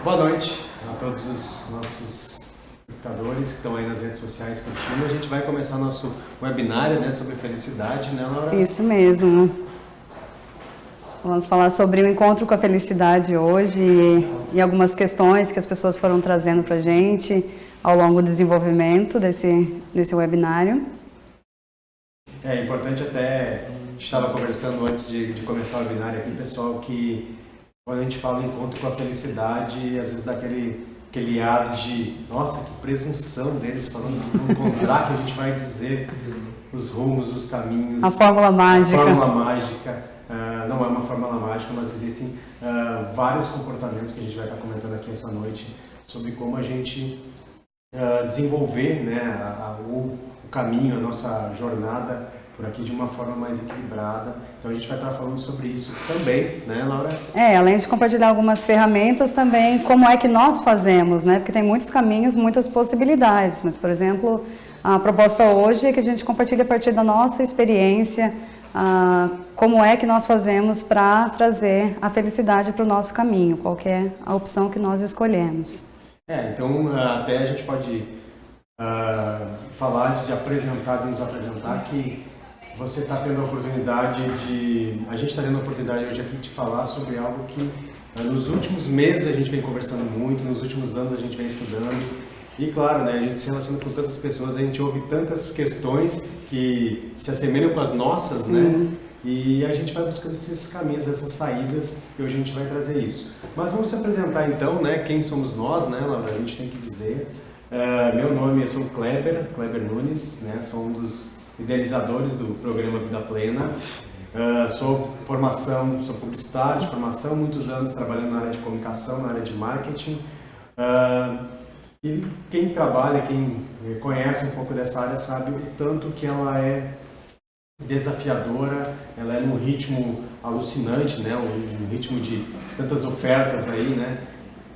Boa noite a todos os nossos espectadores que estão aí nas redes sociais curtindo. A gente vai começar nosso webinário, né, sobre felicidade, né, Laura? Isso mesmo. Vamos falar sobre o encontro com a felicidade hoje e algumas questões que as pessoas foram trazendo para a gente ao longo do desenvolvimento desse webinário. É importante até, a gente estava conversando antes de começar o webinário aqui, pessoal, que quando a gente fala em encontro com a felicidade, às vezes dá aquele ar de, nossa, que presunção deles falando que vão encontrar, que a gente vai dizer os rumos, os caminhos. A fórmula mágica. A fórmula mágica. Não é uma fórmula mágica, mas existem vários comportamentos que a gente vai estar comentando aqui essa noite sobre como a gente desenvolver, né, o caminho, a nossa jornada por aqui de uma forma mais equilibrada. Então a gente vai estar falando sobre isso também, né, Laura? Além de compartilhar algumas ferramentas também, como é que nós fazemos, né? Porque tem muitos caminhos, muitas possibilidades, mas, por exemplo, a proposta hoje é que a gente compartilhe a partir da nossa experiência, como é que nós fazemos para trazer a felicidade para o nosso caminho, qual que é a opção que nós escolhemos. Então até a gente pode falar, antes de nos apresentar, que você está tendo a oportunidade a gente está tendo a oportunidade hoje aqui de falar sobre algo que nos últimos meses a gente vem conversando muito, nos últimos anos a gente vem estudando. E claro, né, a gente se relaciona com tantas pessoas, a gente ouve tantas questões que se assemelham com as nossas, né? E a gente vai buscando esses caminhos, essas saídas, e hoje a gente vai trazer isso. Mas vamos se apresentar então, né? Quem somos nós, né, Laura? A gente tem que dizer. Meu nome, eu sou Kleber Nunes, né? Sou um dos idealizadores do programa Vida Plena. Sou publicitário de formação, muitos anos trabalhando na área de comunicação, na área de marketing. E quem trabalha, quem conhece um pouco dessa área sabe o tanto que ela é desafiadora, ela é num ritmo alucinante, né? Um ritmo de tantas ofertas aí, né?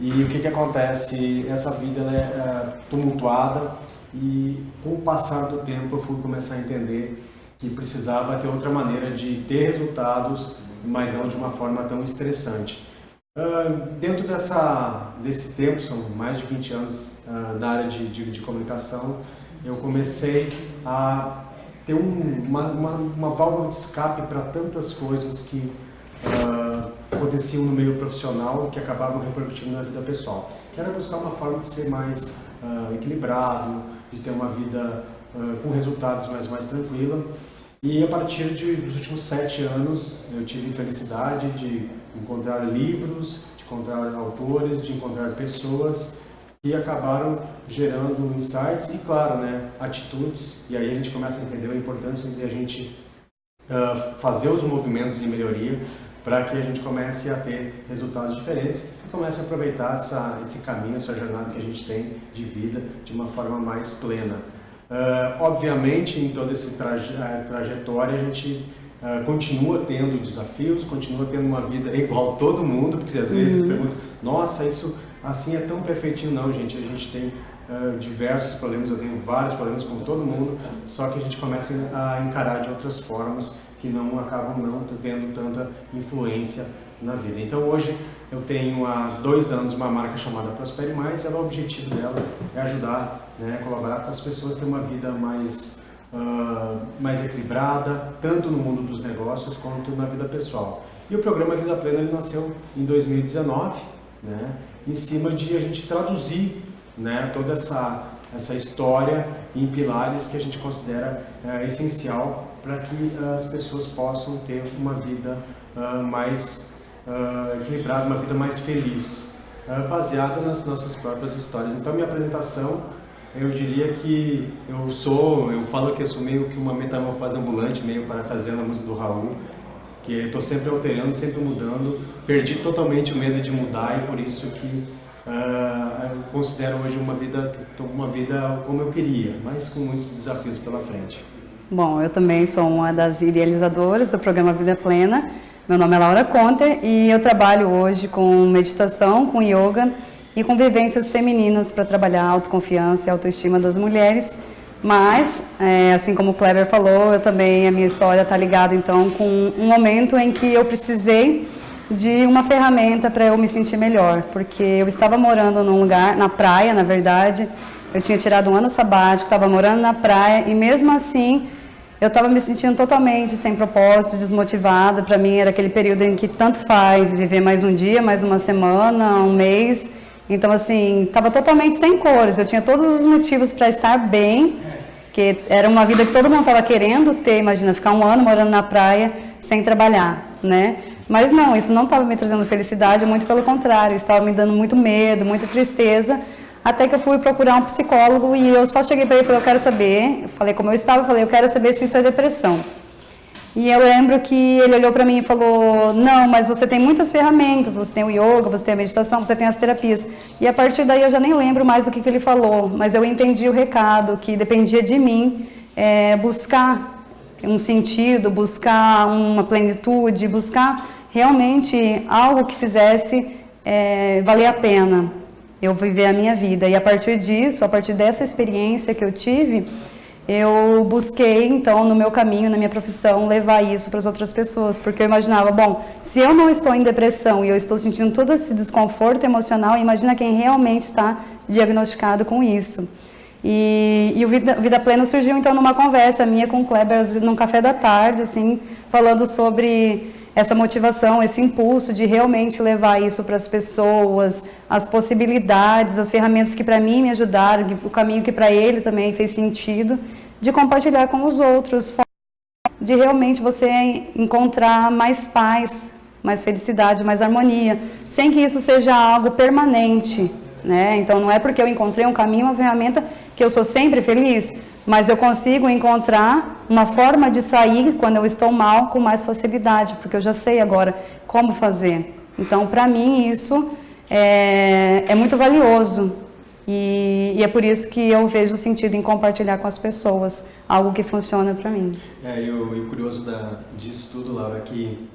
E o que acontece? Essa vida ela é tumultuada e com o passar do tempo eu fui começar a entender que precisava ter outra maneira de ter resultados, mas não de uma forma tão estressante. Dentro desse tempo, são mais de 20 anos na área de comunicação, eu comecei a ter uma válvula de escape para tantas coisas que aconteciam no meio profissional que acabavam repercutindo na vida pessoal. Que era buscar uma forma de ser mais equilibrado, de ter uma vida com resultados mais tranquila. E a partir dos últimos 7 anos eu tive a felicidade de encontrar livros, de encontrar autores, de encontrar pessoas que acabaram gerando insights e, claro, né, atitudes. E aí a gente começa a entender a importância de a gente fazer os movimentos de melhoria para que a gente comece a ter resultados diferentes e comece a aproveitar esse caminho, essa jornada que a gente tem de vida de uma forma mais plena. Obviamente, em toda essa trajetória, a gente continua tendo desafios, continua tendo uma vida igual a todo mundo, porque às vezes perguntam, nossa, isso assim é tão perfeitinho. Não, gente, a gente tem diversos problemas, eu tenho vários problemas como todo mundo, só que a gente começa a encarar de outras formas que acabam não tendo tanta influência na vida. Então hoje eu tenho há 2 anos uma marca chamada Prospere Mais, e o objetivo dela é ajudar, né, colaborar com as pessoas a ter uma vida mais equilibrada, tanto no mundo dos negócios quanto na vida pessoal. E o programa Vida Plena ele nasceu em 2019, né, em cima de a gente traduzir, né, toda essa história em pilares que a gente considera essencial para que as pessoas possam ter uma vida mais equilibrada, uma vida mais feliz, baseada nas nossas próprias histórias. Então, minha apresentação, eu diria que eu falo que eu sou meio que uma metamorfose ambulante, meio parafraseando a música do Raul, que eu estou sempre alterando, sempre mudando, perdi totalmente o medo de mudar e por isso que eu considero hoje uma vida como eu queria, mas com muitos desafios pela frente. Bom, eu também sou uma das idealizadoras do programa Vida Plena. Meu nome é Laura Conter e eu trabalho hoje com meditação, com yoga e com vivências femininas para trabalhar a autoconfiança e a autoestima das mulheres. Mas, assim como o Kleber falou, a minha história está ligada então com um momento em que eu precisei de uma ferramenta para eu me sentir melhor, porque eu estava morando num lugar, na praia, na verdade, eu tinha tirado um ano sabático, estava morando na praia e mesmo assim eu estava me sentindo totalmente sem propósito, desmotivada. Para mim era aquele período em que tanto faz viver mais um dia, mais uma semana, um mês. Então assim, estava totalmente sem cores, eu tinha todos os motivos para estar bem, que era uma vida que todo mundo estava querendo ter, imagina, ficar um ano morando na praia sem trabalhar, né? Mas não, isso não estava me trazendo felicidade, muito pelo contrário, estava me dando muito medo, muita tristeza, até que eu fui procurar um psicólogo e eu só cheguei para ele e falei, eu quero saber, eu falei como eu estava, eu falei, eu quero saber se isso é depressão. E eu lembro que ele olhou para mim e falou, não, mas você tem muitas ferramentas, você tem o yoga, você tem a meditação, você tem as terapias. E a partir daí eu já nem lembro mais o que ele falou, mas eu entendi o recado, que dependia de mim buscar um sentido, buscar uma plenitude, buscar realmente algo que fizesse valer a pena eu viver a minha vida. E a partir disso, a partir dessa experiência que eu tive, eu busquei, então, no meu caminho, na minha profissão, levar isso para as outras pessoas, porque eu imaginava, bom, se eu não estou em depressão e eu estou sentindo todo esse desconforto emocional, imagina quem realmente está diagnosticado com isso. E o Vida Plena surgiu, então, numa conversa minha com o Kleber, num café da tarde, assim, falando sobre essa motivação, esse impulso de realmente levar isso para as pessoas, as possibilidades, as ferramentas que para mim me ajudaram, o caminho que para ele também fez sentido, de compartilhar com os outros, de realmente você encontrar mais paz, mais felicidade, mais harmonia, sem que isso seja algo permanente, né? Então não é porque eu encontrei um caminho, uma ferramenta, que eu sou sempre feliz, mas eu consigo encontrar uma forma de sair quando eu estou mal com mais facilidade, porque eu já sei agora como fazer. Então, para mim, isso é muito valioso e é por isso que eu vejo sentido em compartilhar com as pessoas algo que funciona para mim. E o curioso disso tudo, Laura, é que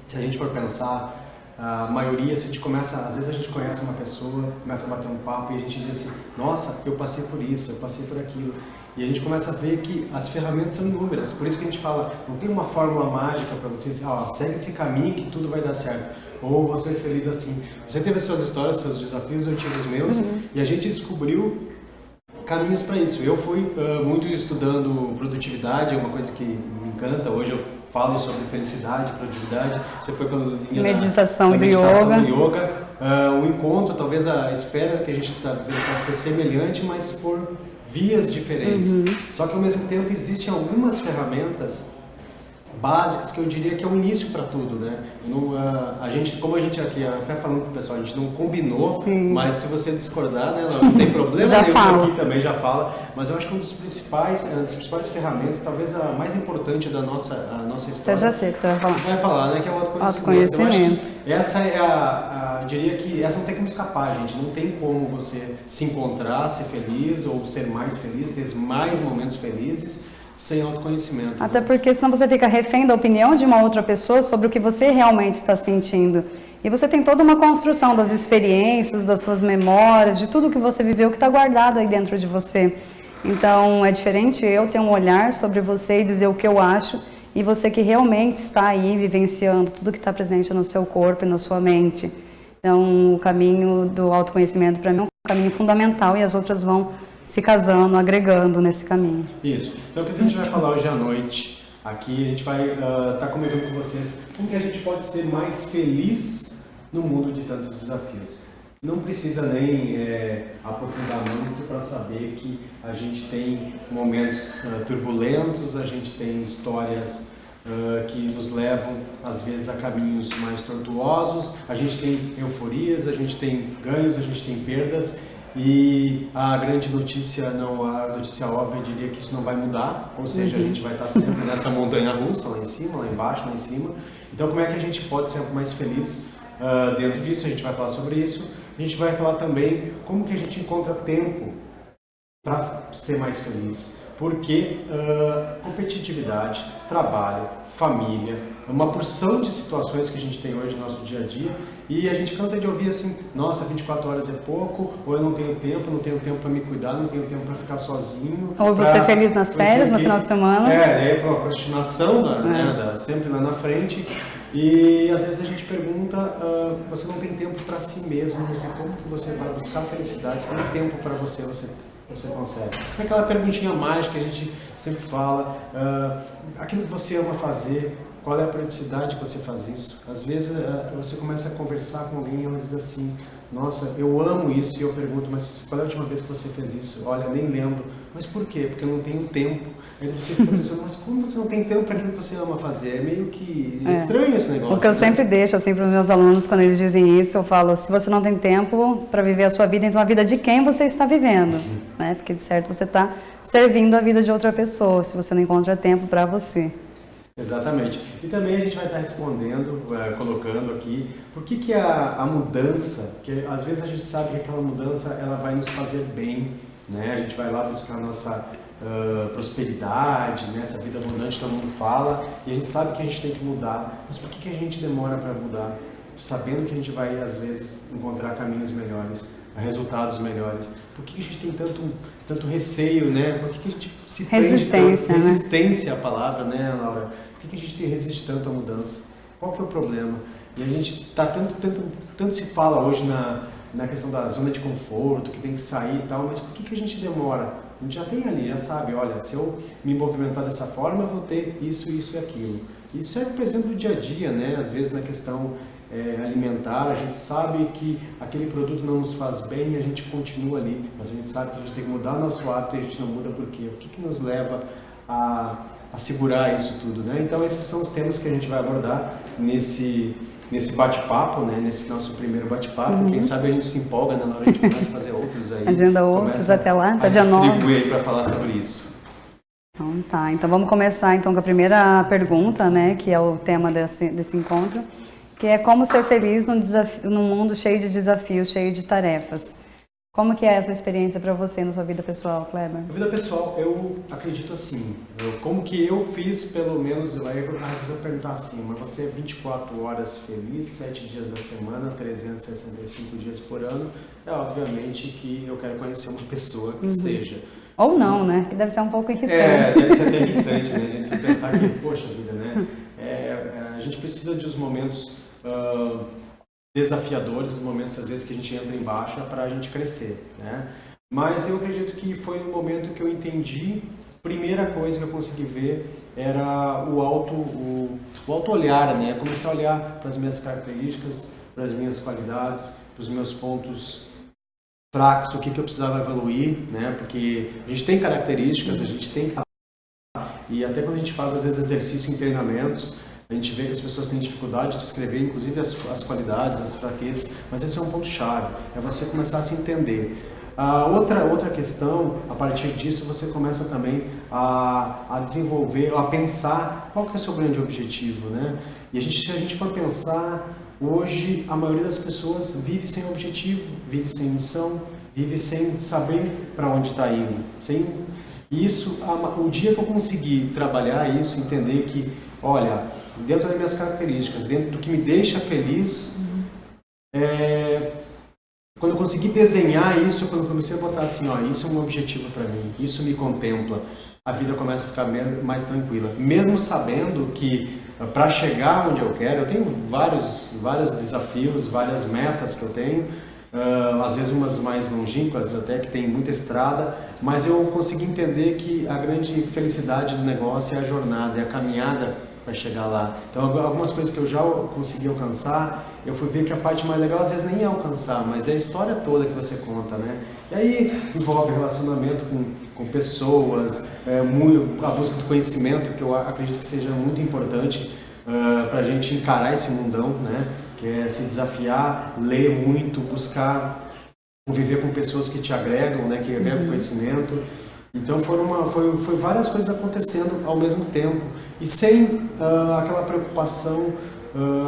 se a gente for pensar, a maioria, se a gente começa, às vezes a gente conhece uma pessoa, começa a bater um papo e a gente diz assim, nossa, eu passei por isso, eu passei por aquilo. E a gente começa a ver que as ferramentas são inúmeras. Por isso que a gente fala, não tem uma fórmula mágica para você dizer, segue esse caminho que tudo vai dar certo. Ou você é feliz assim. Você teve as suas histórias, seus desafios, eu tive os meus, e a gente descobriu caminhos para isso. Eu fui muito estudando produtividade, é uma coisa que me encanta. Hoje eu falo sobre felicidade, produtividade. Você foi pela linha meditação da do yoga. O encontro, talvez a esfera que a gente está vendo pode ser semelhante, mas por vias diferentes. Só que ao mesmo tempo existem algumas ferramentas básicas que eu diria que é o início para tudo, né? A gente, como a gente aqui, a Fé falando pro pessoal, a gente não combinou, mas se você discordar, né, não tem problema nenhum, aqui também já fala, mas eu acho que uma das principais ferramentas, talvez a mais importante da nossa história. Eu já sei o que você vai falar. Vai falar, né, que é o autoconhecimento. Eu acho que essa é eu diria que essa não tem como escapar, gente, não tem como você se encontrar, ser feliz ou ser mais feliz, ter mais momentos felizes, sem autoconhecimento. Até porque senão você fica refém da opinião de uma outra pessoa sobre o que você realmente está sentindo. E você tem toda uma construção das experiências, das suas memórias, de tudo que você viveu que está guardado aí dentro de você. Então é diferente eu ter um olhar sobre você e dizer o que eu acho, e você que realmente está aí vivenciando tudo que está presente no seu corpo e na sua mente. Então o caminho do autoconhecimento para mim é um caminho fundamental e as outras vão se casando, agregando nesse caminho. Isso. Então, o que a gente vai falar hoje à noite? Aqui a gente vai estar comentando com vocês como que a gente pode ser mais feliz no mundo de tantos desafios. Não precisa nem aprofundar muito para saber que a gente tem momentos turbulentos, a gente tem histórias que nos levam, às vezes, a caminhos mais tortuosos, a gente tem euforias, a gente tem ganhos, a gente tem perdas. E a grande notícia, a notícia óbvia, eu diria que isso não vai mudar, ou seja, a gente vai estar sempre nessa montanha russa, lá em cima, lá embaixo, lá em cima. Então, como é que a gente pode ser mais feliz dentro disso? A gente vai falar sobre isso. A gente vai falar também como que a gente encontra tempo para ser mais feliz. Porque competitividade, trabalho, família, uma porção de situações que a gente tem hoje no nosso dia a dia, e a gente cansa de ouvir assim, nossa, 24 horas é pouco, ou eu não tenho tempo para me cuidar, não tenho tempo para ficar sozinho. Ou você feliz nas férias, no final de semana. É procrastinação, sempre lá na frente. E às vezes a gente pergunta, você não tem tempo para si mesmo, como que você vai buscar felicidade, se não tem tempo para você, você consegue. É aquela perguntinha mágica que a gente sempre fala, aquilo que você ama fazer, qual é a periodicidade que você faz isso? Às vezes você começa a conversar com alguém e ela diz assim, nossa, eu amo isso, e eu pergunto, mas qual é a última vez que você fez isso? Olha, nem lembro. Mas por quê? Porque eu não tenho tempo. Aí você fica pensando, mas como você não tem tempo para aquilo que você ama fazer? É meio que estranho esse negócio. O que eu sempre deixo assim para os meus alunos, quando eles dizem isso, eu falo, se você não tem tempo para viver a sua vida, então a vida de quem você está vivendo? Né? Porque de certo você está servindo a vida de outra pessoa, se você não encontra tempo para você. Exatamente. E também a gente vai estar respondendo, colocando aqui, por que a mudança, que às vezes a gente sabe que aquela mudança ela vai nos fazer bem, né? A gente vai lá buscar a nossa prosperidade, né? Essa vida abundante todo mundo fala, e a gente sabe que a gente tem que mudar, mas por que a gente demora para mudar? Sabendo que a gente vai, às vezes, encontrar caminhos melhores, resultados melhores. Por que a gente tem tanto receio, né? Por que a gente se resistência, tanto? Resistência é a palavra, né, Laura? Por que a gente resiste tanto à mudança? Qual que é o problema? E a gente está tanto se fala hoje na questão da zona de conforto, que tem que sair e tal, mas por que a gente demora? A gente já tem ali, já sabe, olha, se eu me movimentar dessa forma, eu vou ter isso, isso e aquilo. Isso serve, por exemplo, no dia a dia, né? Às vezes na questão alimentar, a gente sabe que aquele produto não nos faz bem e a gente continua ali, mas a gente sabe que a gente tem que mudar nosso hábito e a gente não muda por quê? O que nos leva a segurar isso tudo, né? Então esses são os temas que a gente vai abordar nesse bate-papo, né? Nesse nosso primeiro bate-papo. Quem sabe a gente se empolga, né? Na hora a gente começa a fazer outros aí. Agenda outros até lá, tá dia 9. Distribuir aí para falar sobre isso. Então tá, então vamos começar então com a primeira pergunta, né? Que é o tema desse encontro, que é como ser feliz num mundo cheio de desafios, cheio de tarefas. Como que é essa experiência para você na sua vida pessoal, Kleber? Na vida pessoal, eu acredito assim, como que eu fiz, pelo menos, às vezes eu perguntar assim, mas você é 24 horas feliz, 7 dias da semana, 365 dias por ano, obviamente que eu quero conhecer uma pessoa que seja. Ou não, né? Que deve ser um pouco irritante. Deve ser até irritante, né? A gente pensar que, poxa vida, né? A gente precisa de uns momentos desafiadores, os momentos às vezes que a gente entra em baixa para a gente crescer, né? Mas eu acredito que foi no momento que eu entendi, primeira coisa que eu consegui ver era o auto olhar, né? Começar a olhar para as minhas características, para as minhas qualidades, para os meus pontos fracos, o que eu precisava evoluir, né? Porque a gente tem características, a gente tem e até quando a gente faz às vezes exercício em treinamentos, a gente vê que as pessoas têm dificuldade de descrever, inclusive as qualidades, as fraquezas, mas esse é um ponto-chave, é você começar a se entender. Outra questão, a partir disso você começa também a desenvolver, a pensar qual que é o seu grande objetivo, né? E se a gente for pensar, hoje a maioria das pessoas vive sem objetivo, vive sem missão, vive sem saber para onde está indo. O dia que eu conseguir trabalhar isso, entender que, olha, dentro das minhas características, dentro do que me deixa feliz, quando eu consegui desenhar isso, quando eu comecei a botar assim, ó, isso é um objetivo para mim, isso me contempla, a vida começa a ficar mais tranquila. Mesmo sabendo que para chegar onde eu quero, eu tenho vários desafios, várias metas que eu tenho, às vezes umas mais longínquas, até que tem muita estrada, mas eu consegui entender que a grande felicidade do negócio é a jornada, é a caminhada para chegar lá. Então, algumas coisas que eu já consegui alcançar, eu fui ver que a parte mais legal às vezes nem é alcançar, mas é a história toda que você conta, né? E aí envolve relacionamento com pessoas, a busca do conhecimento, que eu acredito que seja muito importante para a gente encarar esse mundão, né? Que é se desafiar, ler muito, buscar conviver com pessoas que te agregam, né? Que agregam conhecimento. Então foi várias coisas acontecendo ao mesmo tempo e sem aquela preocupação,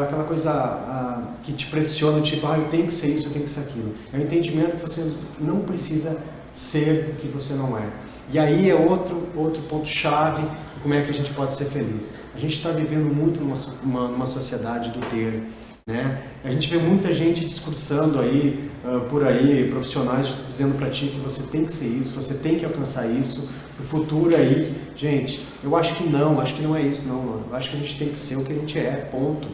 aquela coisa que te pressiona, tipo, eu tenho que ser isso, eu tenho que ser aquilo. É o entendimento que você não precisa ser o que você não é. E aí é outro ponto-chave, como é que a gente pode ser feliz. A gente está vivendo muito numa sociedade do ter, né? A gente vê muita gente discursando aí, por aí, profissionais dizendo para ti que você tem que ser isso, você tem que alcançar isso, o futuro é isso. Gente, eu acho que não é isso não. Eu acho que a gente tem que ser o que a gente é, ponto.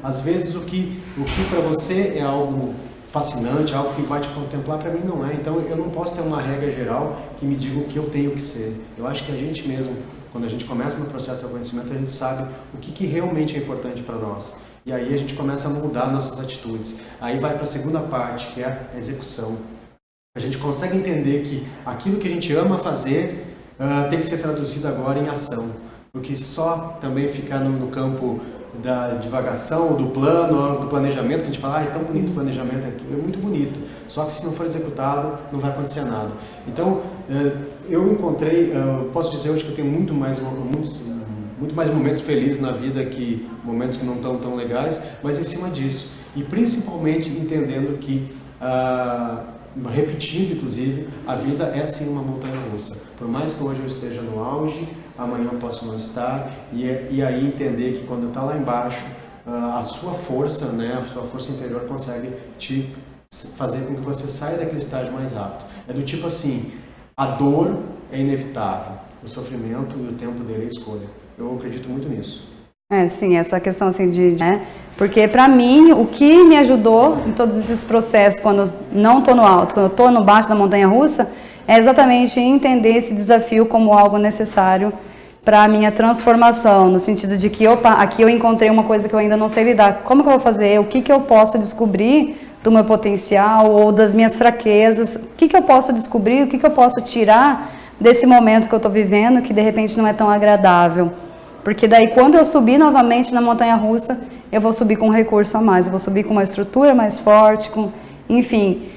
Às vezes o que para você é algo fascinante, algo que vai te contemplar, para mim não é. Então eu não posso ter uma regra geral que me diga o que eu tenho que ser. Eu acho que a gente mesmo, quando a gente começa no processo de conhecimento, a gente sabe o que realmente é importante para nós. E aí a gente começa a mudar nossas atitudes. Aí vai para a segunda parte, que é a execução. A gente consegue entender que aquilo que a gente ama fazer tem que ser traduzido agora em ação. Porque só também ficar no campo da divagação, do plano, do planejamento, que a gente fala, é tão bonito o planejamento, é muito bonito. Só que se não for executado, não vai acontecer nada. Então, eu encontrei, posso dizer hoje que eu tenho muito mais momentos felizes na vida que momentos que não estão tão legais, mas em cima disso. E principalmente entendendo que, repetindo inclusive, a vida é sim uma montanha-russa. Por mais que hoje eu esteja no auge, amanhã eu posso não estar, e aí entender que quando está lá embaixo, a sua força, né, a sua força interior consegue te fazer com que você saia daquele estágio mais rápido. É do tipo assim, a dor é inevitável, o sofrimento e o tempo dele é escolha. Eu acredito muito nisso. Sim, essa questão assim né? Porque para mim, o que me ajudou em todos esses processos, quando não estou no alto, quando estou no baixo da montanha-russa, é exatamente entender esse desafio como algo necessário para a minha transformação, no sentido de que, opa, aqui eu encontrei uma coisa que eu ainda não sei lidar, como que eu vou fazer? O que eu posso descobrir do meu potencial ou das minhas fraquezas? O que eu posso descobrir? O que eu posso tirar desse momento que eu estou vivendo, que de repente não é tão agradável? Porque daí, quando eu subir novamente na montanha-russa, eu vou subir com um recurso a mais, eu vou subir com uma estrutura mais forte, enfim.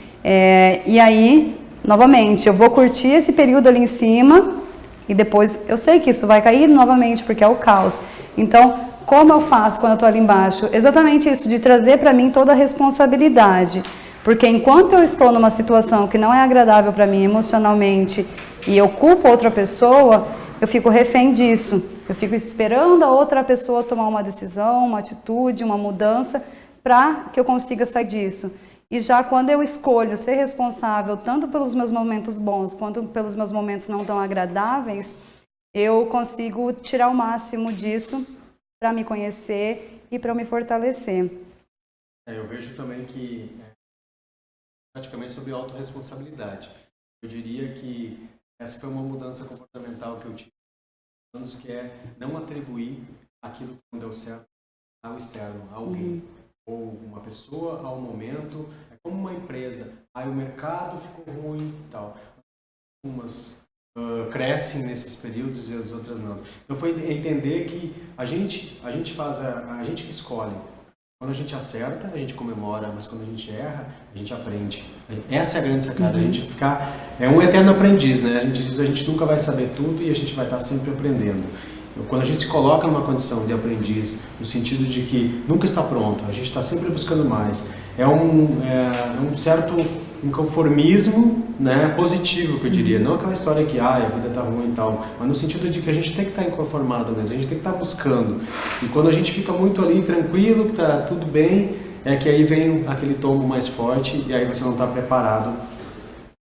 E aí, novamente, eu vou curtir esse período ali em cima e depois eu sei que isso vai cair novamente, porque é o caos. Então, como eu faço quando eu estou ali embaixo? Exatamente isso, de trazer para mim toda a responsabilidade. Porque enquanto eu estou numa situação que não é agradável para mim emocionalmente e eu culpo outra pessoa, eu fico refém disso. Eu fico esperando a outra pessoa tomar uma decisão, uma atitude, uma mudança, para que eu consiga sair disso. E já quando eu escolho ser responsável tanto pelos meus momentos bons quanto pelos meus momentos não tão agradáveis, eu consigo tirar o máximo disso para me conhecer e para me fortalecer. Eu vejo também que praticamente sobre autorresponsabilidade. Eu diria que essa foi uma mudança comportamental que eu tive anos, que é não atribuir aquilo que não deu certo ao externo, a alguém, ou uma pessoa, ao momento. É como uma empresa, aí o mercado ficou ruim e tal. Umas crescem nesses períodos e as outras não. Então foi entender que a gente que escolhe. Quando a gente acerta, a gente comemora, mas quando a gente erra, a gente aprende. Essa é a grande sacada, a gente ficar... É um eterno aprendiz, né? A gente diz, a gente nunca vai saber tudo e a gente vai estar sempre aprendendo. Quando a gente se coloca numa condição de aprendiz, no sentido de que nunca está pronto, a gente está sempre buscando mais, é um certo inconformismo, né, positivo, que eu diria. Não aquela história que a vida está ruim e tal, mas no sentido de que a gente tem que estar inconformado mesmo, a gente tem que estar buscando. E quando a gente fica muito ali tranquilo, que está tudo bem, é que aí vem aquele tombo mais forte e aí você não está preparado.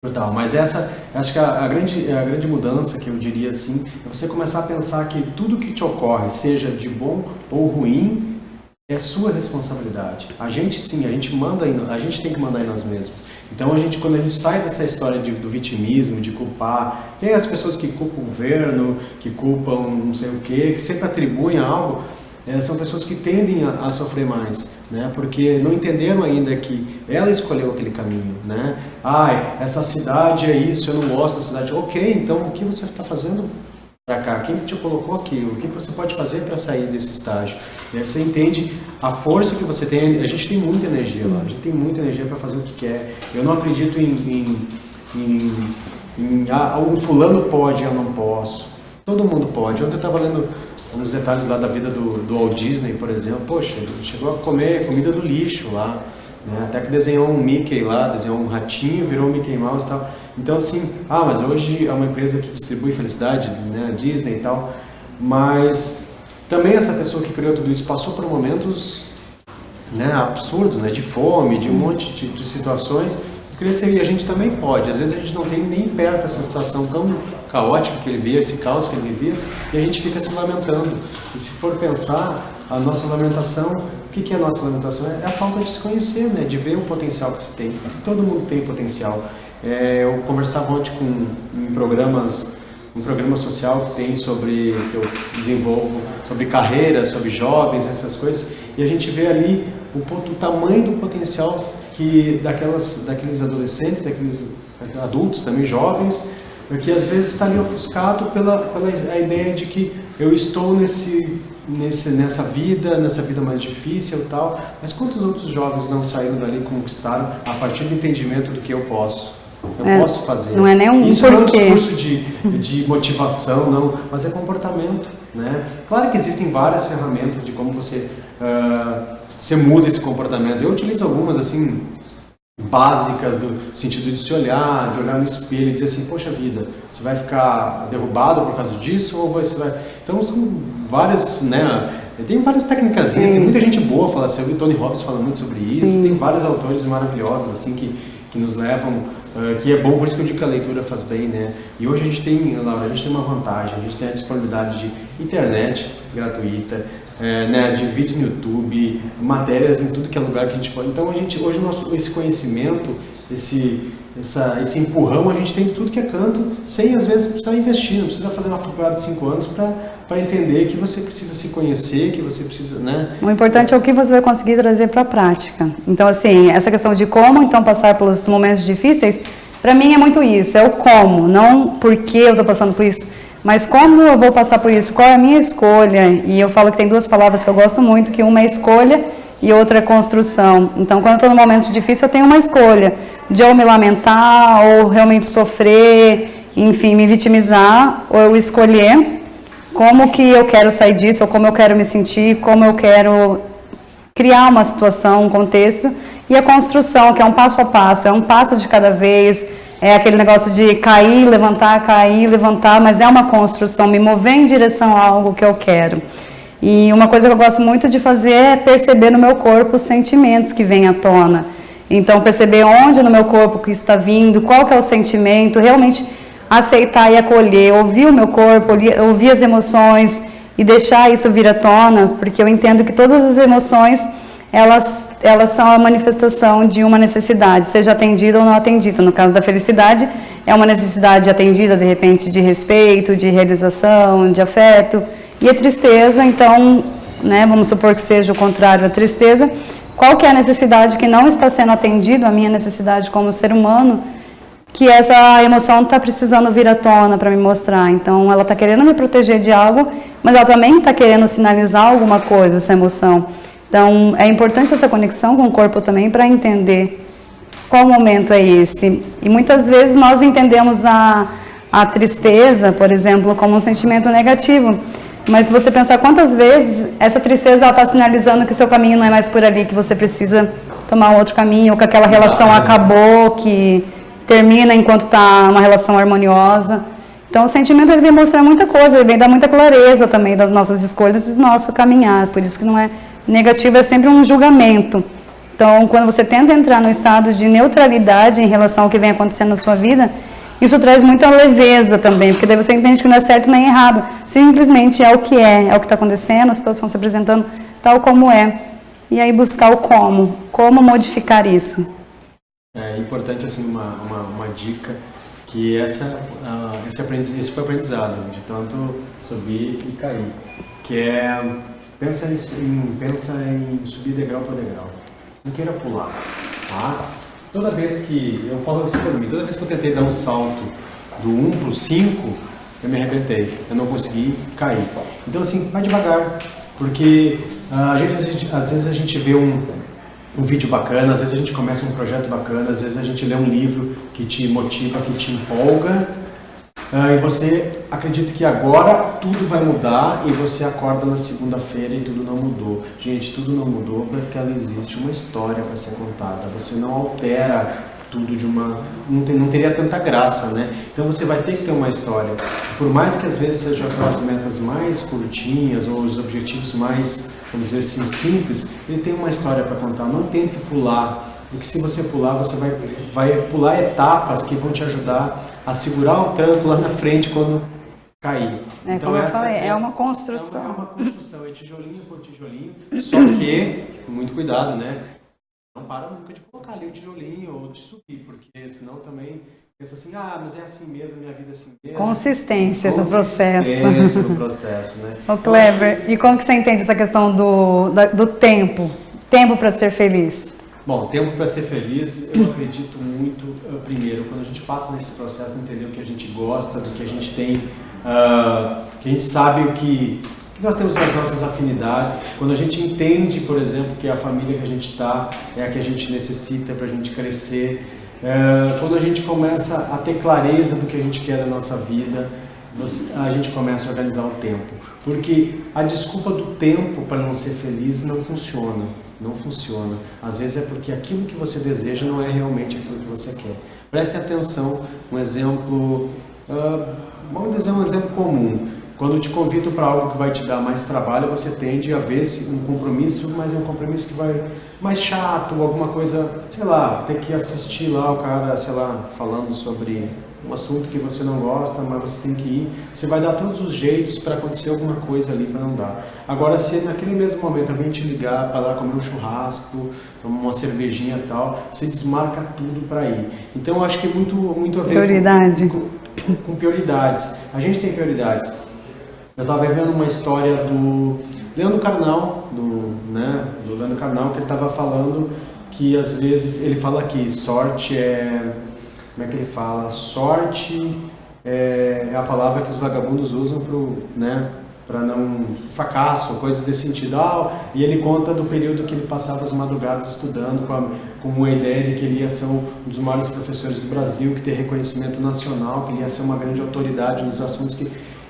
Total. Mas acho que a grande mudança que eu diria assim, é você começar a pensar que tudo que te ocorre, seja de bom ou ruim, é sua responsabilidade. A gente tem que mandar em nós mesmos. Então quando a gente sai dessa história do vitimismo, de culpar, tem as pessoas que culpam o governo, que culpam não sei o quê, que sempre atribuem a algo, são pessoas que tendem a sofrer mais, né? Porque não entenderam ainda que ela escolheu aquele caminho, né? Essa cidade é isso, eu não gosto da cidade. Ok, então o que você está fazendo para cá? Quem te colocou aqui? O que você pode fazer para sair desse estágio? E aí você entende a força que você tem. A gente tem muita energia lá, a gente tem muita energia para fazer o que quer. Eu não acredito um fulano pode, eu não posso. Todo mundo pode. Ontem eu estava lendo uns detalhes lá da vida do Walt Disney, por exemplo. Poxa, ele chegou a comer comida do lixo lá, né? Até que desenhou um Mickey lá, desenhou um ratinho, virou um Mickey Mouse e tal. Então assim, mas hoje é uma empresa que distribui felicidade, né? Disney e tal, mas também essa pessoa que criou tudo isso passou por momentos, né, absurdos, né? De fome, de um monte de situações. E a gente também pode, às vezes a gente não tem nem perto essa situação tão caótica que ele via, esse caos que ele vivia, e a gente fica se lamentando. E se for pensar, a nossa lamentação, o que é a nossa limitação? É a falta de se conhecer, né? De ver o potencial que se tem. Todo mundo tem potencial. Eu conversava ontem em um programa social que eu desenvolvo sobre carreira, sobre jovens, essas coisas, e a gente vê ali o tamanho do potencial daqueles adolescentes, daqueles adultos também jovens, que às vezes está ali ofuscado pela a ideia de que eu estou nessa vida mais difícil e tal, mas quantos outros jovens não saíram dali e conquistaram a partir do entendimento do que eu posso? Eu posso fazer. Não é nem um Isso porquê. não é um discurso de motivação, não, mas é comportamento, né? Claro que existem várias ferramentas de como você muda esse comportamento. Eu utilizo algumas, assim, básicas do sentido de se olhar, de olhar no espelho e dizer assim, poxa vida, você vai ficar derrubado por causa disso ou você vai... Então são várias, né? Tem várias técnicas, tem muita gente boa fala assim, o Tony Robbins fala muito sobre isso, tem vários autores maravilhosos assim que nos levam, que é bom, por isso que eu digo que a leitura faz bem, né? E hoje a gente tem, Laura, a gente tem uma vantagem, a gente tem a disponibilidade de internet gratuita, né, de vídeo no YouTube, matérias em tudo que é lugar que a gente pode. Então hoje esse conhecimento, esse empurrão a gente tem de tudo que é canto, sem às vezes precisar investir, não precisa fazer uma faculdade de 5 anos para entender que você precisa se conhecer, que você precisa, né? O importante é o que você vai conseguir trazer para a prática. Então, assim, essa questão de como então passar pelos momentos difíceis, para mim é muito isso, é o como, não porque eu estou passando por isso, mas como eu vou passar por isso, qual é a minha escolha? E eu falo que tem duas palavras que eu gosto muito, que uma é escolha e outra é construção. Então, quando eu estou num momento difícil, eu tenho uma escolha de ou me lamentar, ou realmente sofrer, enfim, me vitimizar, ou eu escolher como que eu quero sair disso, ou como eu quero me sentir, como eu quero criar uma situação, um contexto, e a construção, que é um passo a passo, é um passo de cada vez, é aquele negócio de cair, levantar, mas é uma construção, me mover em direção a algo que eu quero. E uma coisa que eu gosto muito de fazer é perceber no meu corpo os sentimentos que vêm à tona. Então, perceber onde no meu corpo que isso está vindo, qual que é o sentimento, realmente aceitar e acolher, ouvir o meu corpo, ouvir as emoções e deixar isso vir à tona, porque eu entendo que todas as emoções, elas são a manifestação de uma necessidade, seja atendida ou não atendida. No caso da felicidade, é uma necessidade atendida, de repente, de respeito, de realização, de afeto. E a tristeza, então, né, vamos supor que seja o contrário da tristeza, qual que é a necessidade que não está sendo atendida, a minha necessidade como ser humano, que essa emoção está precisando vir à tona para me mostrar. Então, ela está querendo me proteger de algo, mas ela também está querendo sinalizar alguma coisa, essa emoção. Então, é importante essa conexão com o corpo também para entender qual momento é esse. E muitas vezes nós entendemos a tristeza, por exemplo, como um sentimento negativo. Mas se você pensar quantas vezes essa tristeza está sinalizando que o seu caminho não é mais por ali, que você precisa tomar um outro caminho, ou que aquela relação acabou, que termina enquanto está uma relação harmoniosa. Então o sentimento ele vem mostrar muita coisa, ele vem dar muita clareza também das nossas escolhas e do nosso caminhar. Por isso que não é negativo, é sempre um julgamento. Então quando você tenta entrar no estado de neutralidade em relação ao que vem acontecendo na sua vida, isso traz muita leveza também, porque daí você entende que não é certo nem errado, simplesmente é o que está acontecendo, a situação se apresentando tal como é. E aí buscar o como modificar isso. É importante, assim, uma dica, que esse foi o aprendizado, de tanto subir e cair, que é, pensa em subir degrau por degrau, não queira pular, tá? Toda vez que, eu falo isso para mim, toda vez que eu tentei dar um salto do 1 para o 5, eu me arrebentei, eu não consegui cair. Então assim, vai devagar, porque às vezes a gente vê um vídeo bacana, às vezes a gente começa um projeto bacana, às vezes a gente lê um livro que te motiva, que te empolga, e você acredita que agora tudo vai mudar e você acorda na segunda-feira e tudo não mudou. Gente, tudo não mudou porque ela existe uma história para ser contada. Você não altera tudo de uma... Não teria tanta graça, né? Então você vai ter que ter uma história. Por mais que às vezes sejam aquelas metas mais curtinhas ou os objetivos mais, vamos dizer assim, simples, ele tem uma história para contar. Não tente pular. Porque se você pular, você vai pular etapas que vão te ajudar a segurar o tranco lá na frente quando cair. Então, como eu falei, é uma construção. É uma construção, é tijolinho por tijolinho, só que, com muito cuidado, né? Não para nunca de colocar ali o tijolinho ou de subir, porque senão também pensa assim, mas é assim mesmo, minha vida é assim mesmo. Consistência do processo. Consistência do processo, né? Ô Kleber, e como que você entende essa questão do tempo? Tempo para ser feliz? Bom, tempo para ser feliz, eu acredito muito, primeiro, quando a gente passa nesse processo, entender o que a gente gosta, do que a gente tem, que a gente sabe o que nós temos as nossas afinidades, quando a gente entende, por exemplo, que a família que a gente está é a que a gente necessita para a gente crescer, quando a gente começa a ter clareza do que a gente quer da nossa vida, a gente começa a organizar o tempo. Porque a desculpa do tempo para não ser feliz não funciona. Não funciona. Às vezes é porque aquilo que você deseja não é realmente aquilo que você quer. Preste atenção, um exemplo, vamos dizer um exemplo comum. Quando te convido para algo que vai te dar mais trabalho, você tende a ver se um compromisso, mas é um compromisso que vai mais chato, alguma coisa, sei lá, ter que assistir lá o cara, sei lá, falando sobre um assunto que você não gosta, mas você tem que ir. Você vai dar todos os jeitos para acontecer alguma coisa ali para não dar. Agora, se naquele mesmo momento alguém te ligar para lá comer um churrasco, tomar uma cervejinha e tal, você desmarca tudo para ir. Então, eu acho que muito a ver com prioridades. A gente tem prioridades. Eu estava vendo uma história do Leandro Carnal, do Leandro Carnal, que ele estava falando que às vezes, ele fala que sorte é, como é que ele fala? Sorte é a palavra que os vagabundos usam para não, fracasso, coisas desse sentido. E ele conta do período que ele passava as madrugadas estudando com a ideia de que ele ia ser um dos maiores professores do Brasil, que ter reconhecimento nacional, que ele ia ser uma grande autoridade nos assuntos que...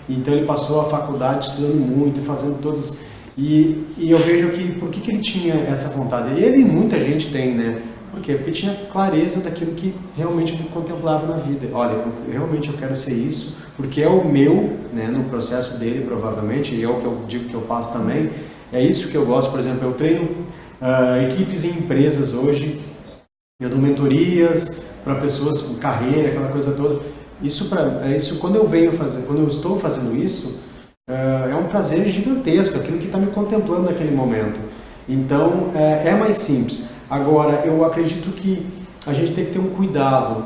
Então ele passou a faculdade estudando muito, fazendo todas... E eu vejo que, por que ele tinha essa vontade? Ele e muita gente tem, né? Por quê? Porque tinha clareza daquilo que realmente ele contemplava na vida. Olha, realmente eu quero ser isso, porque é o meu, né, no processo dele provavelmente, e é o que eu digo que eu passo também, é isso que eu gosto. Por exemplo, eu treino equipes e empresas hoje, eu dou mentorias para pessoas com carreira, aquela coisa toda. Isso quando eu estou fazendo isso, é um prazer gigantesco, aquilo que está me contemplando naquele momento. Então, é mais simples. Agora, eu acredito que a gente tem que ter um cuidado.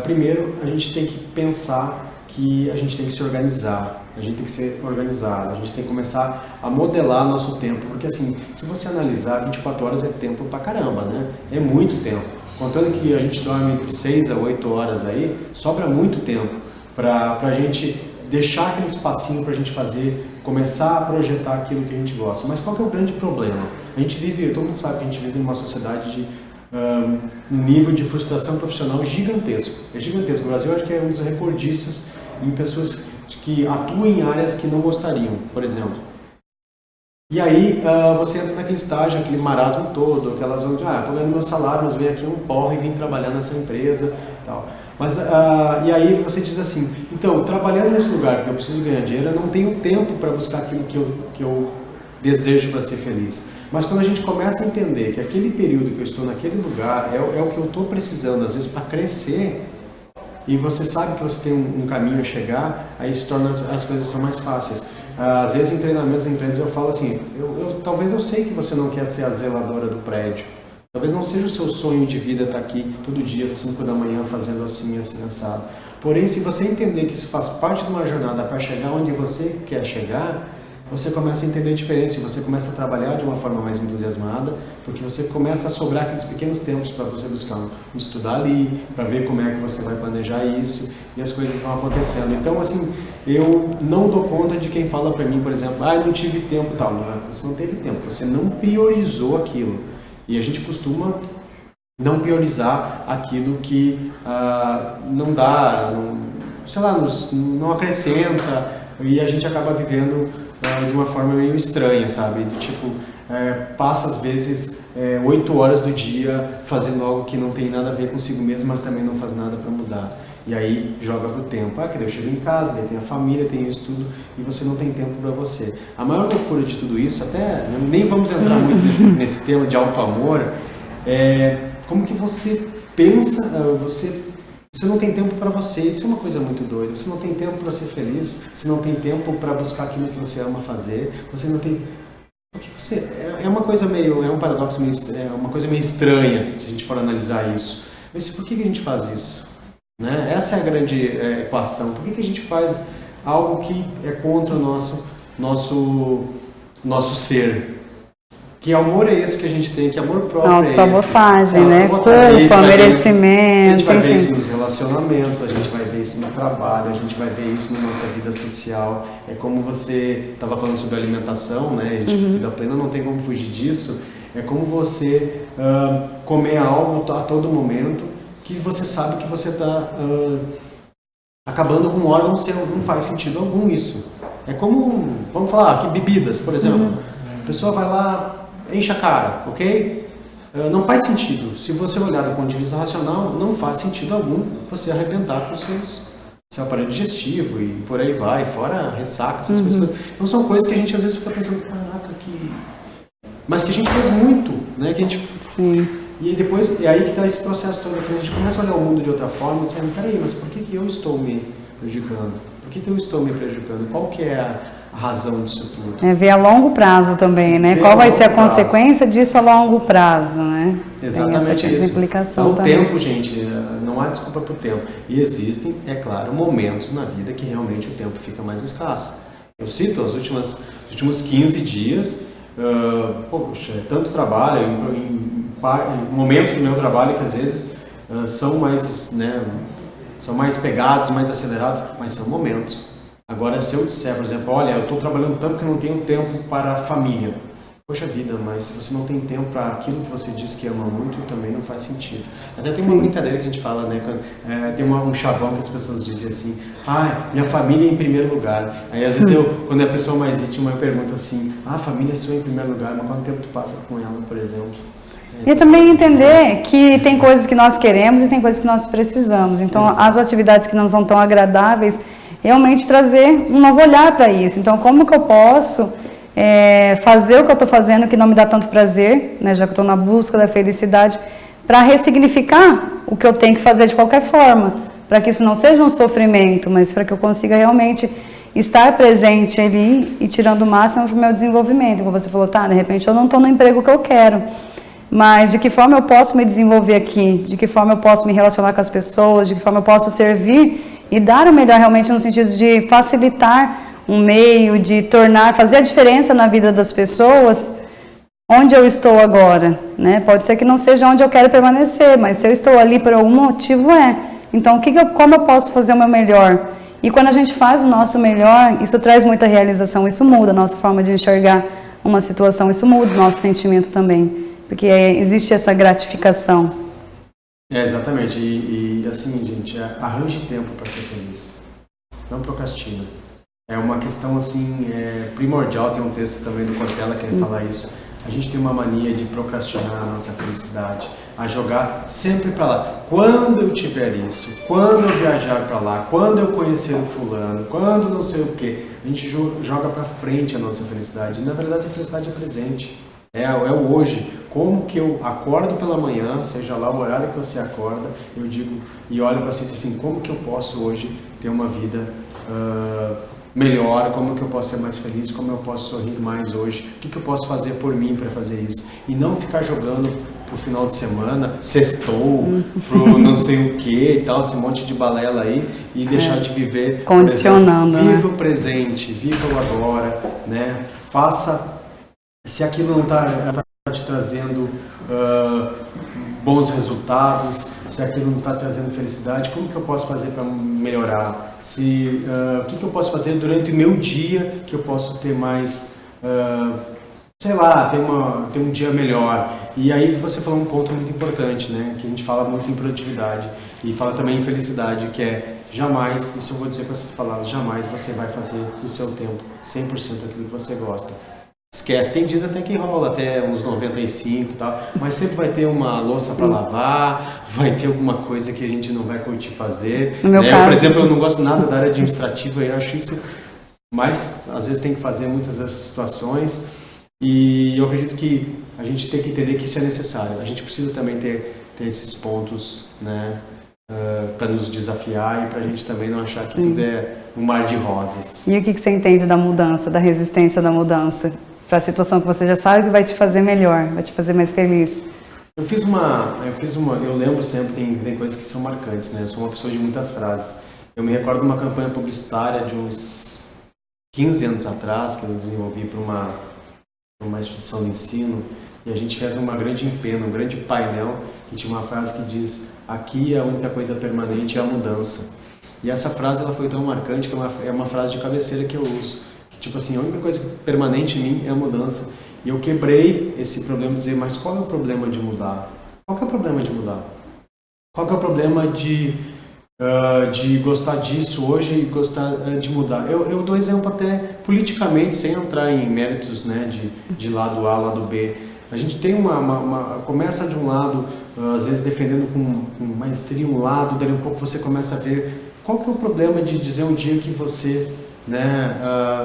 Primeiro, a gente tem que pensar que a gente tem que se organizar. A gente tem que ser organizado. A gente tem que começar a modelar nosso tempo. Porque assim, se você analisar, 24 horas é tempo pra caramba, né? É muito tempo. Contando que a gente dorme entre 6 a 8 horas aí, sobra muito tempo para a gente deixar aquele espacinho para a gente começar a projetar aquilo que a gente gosta. Mas qual que é o grande problema? A gente vive, todo mundo sabe que a gente vive numa sociedade de um nível de frustração profissional gigantesco. É gigantesco. O Brasil acho que é um dos recordistas em pessoas que atuam em áreas que não gostariam, por exemplo. E aí você entra naquele estágio, aquele marasmo todo, aquelas onde, estou ganhando meu salário, mas venho aqui um porre e vim trabalhar nessa empresa e tal. Mas, e aí você diz assim, então, trabalhando nesse lugar que eu preciso ganhar dinheiro, eu não tenho tempo para buscar aquilo que eu desejo para ser feliz. Mas quando a gente começa a entender que aquele período que eu estou naquele lugar é o que eu estou precisando, às vezes, para crescer, e você sabe que você tem um caminho a chegar, aí se torna as coisas são mais fáceis. Às vezes em treinamentos em empresas eu falo assim, talvez eu sei que você não quer ser a zeladora do prédio, talvez não seja o seu sonho de vida estar aqui todo dia às 5 da manhã fazendo assim, assado. Porém, se você entender que isso faz parte de uma jornada para chegar onde você quer chegar, você começa a entender a diferença e você começa a trabalhar de uma forma mais entusiasmada, porque você começa a sobrar aqueles pequenos tempos para você buscar estudar ali, para ver como é que você vai planejar isso, e as coisas vão acontecendo. Então, assim, eu não dou conta de quem fala para mim, por exemplo, eu não tive tempo, tal. Não, você não teve tempo, você não priorizou aquilo. E a gente costuma não priorizar aquilo que não dá, não acrescenta, e a gente acaba vivendo de uma forma meio estranha, sabe? Do tipo, passa às vezes 8 horas do dia fazendo algo que não tem nada a ver consigo mesmo, mas também não faz nada para mudar. E aí joga pro tempo. Que daí eu chego em casa, daí tem a família, tem isso tudo, e você não tem tempo para você. A maior loucura de tudo isso, até nem vamos entrar muito nesse tema de auto-amor, como que você pensa, você Você não tem tempo para você, isso é uma coisa muito doida. Você não tem tempo para ser feliz, você não tem tempo para buscar aquilo que você ama fazer, você não tem... Porque você... É uma coisa meio... É um paradoxo meio... É uma coisa meio estranha, se a gente for analisar isso. Mas por que a gente faz isso? Né? Essa é a grande equação. Por que a gente faz algo que é contra o nosso ser? Que amor é esse que a gente tem? Que amor próprio é esse? Sabotagem, né? Culpa, merecimento. A gente vai ver isso nos relacionamentos, a gente vai ver isso no trabalho, a gente vai ver isso na nossa vida social. É como você estava falando sobre alimentação, né? Vida plena não tem como fugir disso. É como você comer algo a todo momento que você sabe que você está acabando com um órgão seu. Não faz sentido algum isso. É como, vamos falar aqui, bebidas, por exemplo. A pessoa vai lá, enche a cara, ok? Não faz sentido. Se você olhar do ponto de vista racional, não faz sentido algum você arrebentar com o seu aparelho digestivo e por aí vai, fora ressaca, essas coisas. Então são coisas que a gente às vezes fica pensando, caraca, mas que a gente faz muito, né? Que a gente... Sim. E depois, é aí que está esse processo todo, que a gente começa a olhar o mundo de outra forma e dizendo, peraí, mas por que eu estou me prejudicando? Por que eu estou me prejudicando? Qual que é a razão disso tudo? Ver a longo prazo também, né? Qual vai ser a consequência disso a longo prazo, né? Exatamente isso. Implicação então, o tempo, gente, não há desculpa para o tempo. E existem, é claro, momentos na vida que realmente o tempo fica mais escasso. Eu cito os últimos 15 dias, poxa, tanto trabalho, em momentos do meu trabalho que às vezes são mais, né, são mais pegados, mais acelerados, mas são momentos. Agora, se eu disser, por exemplo, olha, eu estou trabalhando tanto que eu não tenho tempo para a família. Poxa vida, mas se você não tem tempo para aquilo que você diz que ama muito, também não faz sentido. Até tem uma brincadeira que a gente fala, né? Tem um chavão que as pessoas dizem assim, minha família é em primeiro lugar. Aí às vezes quando é a pessoa mais íntima, eu pergunto assim, a família é sua em primeiro lugar, mas quanto tempo tu passa com ela, por exemplo? E também entender que tem coisas que nós queremos e tem coisas que nós precisamos. Então, as atividades que não são tão agradáveis, realmente trazer um novo olhar para isso. Então, como que eu posso fazer o que eu estou fazendo que não me dá tanto prazer, né, já que eu estou na busca da felicidade, para ressignificar o que eu tenho que fazer de qualquer forma, para que isso não seja um sofrimento, mas para que eu consiga realmente estar presente ali e tirando o máximo para o meu desenvolvimento. Como você falou, de repente eu não estou no emprego que eu quero, mas de que forma eu posso me desenvolver aqui, de que forma eu posso me relacionar com as pessoas, de que forma eu posso servir e dar o melhor realmente no sentido de facilitar um meio, de fazer a diferença na vida das pessoas onde eu estou agora, né? Pode ser que não seja onde eu quero permanecer, mas se eu estou ali por algum motivo Então, como eu posso fazer o meu melhor? E quando a gente faz o nosso melhor, isso traz muita realização, isso muda a nossa forma de enxergar uma situação, isso muda o nosso sentimento também. Porque existe essa gratificação. Exatamente. E assim, gente, arranje tempo para ser feliz. Não procrastina. É uma questão assim primordial. Tem um texto também do Cortella que ele fala isso. A gente tem uma mania de procrastinar a nossa felicidade, a jogar sempre para lá. Quando eu tiver isso, quando eu viajar para lá, quando eu conhecer o fulano, quando não sei o quê, a gente joga para frente a nossa felicidade. E, na verdade, a felicidade é presente. É o hoje. Como que eu acordo pela manhã, seja lá o horário que você acorda, eu digo e olho para si e digo assim, como que eu posso hoje ter uma vida melhor, como que eu posso ser mais feliz, como eu posso sorrir mais hoje, o que eu posso fazer por mim para fazer isso. E não ficar jogando pro final de semana, sextou, pro não sei o que e tal, esse monte de balela aí, e deixar de viver. Condicionando, viva o presente, viva o agora, né? Faça, se aquilo não está te trazendo bons resultados, se aquilo não está trazendo felicidade, como que eu posso fazer para melhorar? O que eu posso fazer durante o meu dia que eu posso ter mais, sei lá, ter um dia melhor? E aí você falou um ponto muito importante, né? Que a gente fala muito em produtividade e fala também em felicidade, que é jamais, isso eu vou dizer com essas palavras, jamais você vai fazer do seu tempo 100% aquilo que você gosta. Esquece, tem dias até que rola até uns 95 e tal, mas sempre vai ter uma louça para lavar, vai ter alguma coisa que a gente não vai curtir fazer. No meu caso, por exemplo, eu não gosto nada da área administrativa, eu acho isso, mas às vezes tem que fazer muitas dessas situações e eu acredito que a gente tem que entender que isso é necessário. A gente precisa também ter esses pontos, né, para nos desafiar e para a gente também não achar que tudo é um mar de rosas. E o que você entende da mudança, da resistência da mudança? Para a situação que você já sabe que vai te fazer melhor, vai te fazer mais feliz. Eu lembro sempre, tem coisas que são marcantes, né? Eu sou uma pessoa de muitas frases. Eu me recordo de uma campanha publicitária de uns 15 anos atrás, que eu desenvolvi para uma instituição de ensino, e a gente fez uma grande empena, um grande painel, que tinha uma frase que diz: aqui a única coisa permanente é a mudança. E essa frase ela foi tão marcante que é uma frase de cabeceira que eu uso. Que, tipo assim, a única coisa permanente em mim é a mudança. E eu quebrei esse problema de dizer, mas qual é o problema de mudar? Qual que é o problema de mudar? Qual que é o problema de gostar disso hoje e gostar de mudar? Eu dou exemplo até politicamente, sem entrar em méritos, né, de lado A, lado B. A gente tem começa de um lado, às vezes defendendo com maestria um lado, daí um pouco você começa a ver qual que é o problema de dizer um dia que você